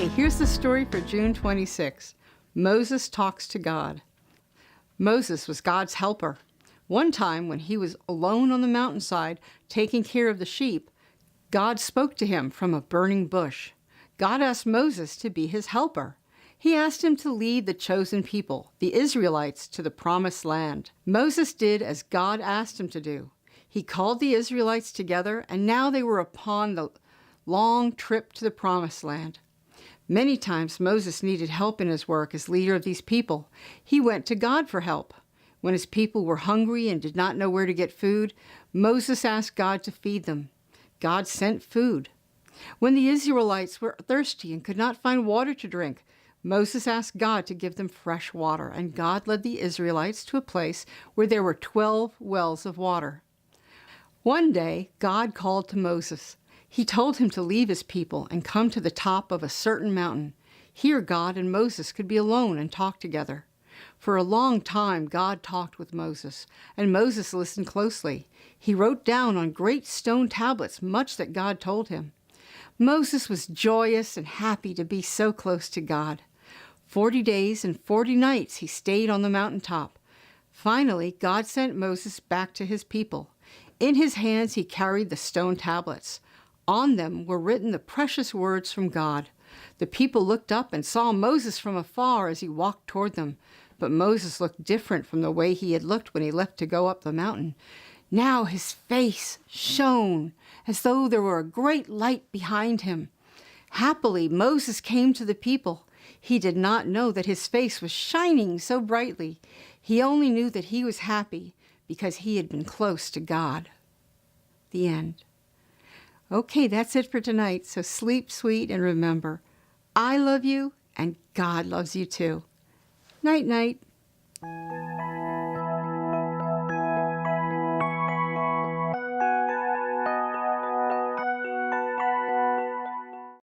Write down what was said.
Hi, here's the story for June 26. Moses talks to God. Moses was God's helper. One time when he was alone on the mountainside taking care of the sheep, God spoke to him from a burning bush. God asked Moses to be his helper. He asked him to lead the chosen people, the Israelites, to the promised land. Moses did as God asked him to do. He called the Israelites together, and now they were upon the long trip to the promised land. Many times Moses needed help in his work as leader of these people. He went to God for help. When his people were hungry and did not know where to get food, Moses asked God to feed them. God sent food. When the Israelites were thirsty and could not find water to drink, Moses asked God to give them fresh water, and God led the Israelites to a place where there were 12 wells of water. One day, God called to Moses. He told him to leave his people and come to the top of a certain mountain. Here God and Moses could be alone and talk together. For a long time, God talked with Moses, and Moses listened closely. He wrote down on great stone tablets much that God told him. Moses was joyous and happy to be so close to God. 40 days and 40 nights he stayed on the mountaintop. Finally, God sent Moses back to his people. In his hands he carried the stone tablets. On them were written the precious words from God. The people looked up and saw Moses from afar as he walked toward them. But Moses looked different from the way he had looked when he left to go up the mountain. Now his face shone as though there were a great light behind him. Happily, Moses came to the people. He did not know that his face was shining so brightly. He only knew that he was happy because he had been close to God. The end. Okay, that's it for tonight, so sleep sweet and remember, I love you and God loves you too. Night, night.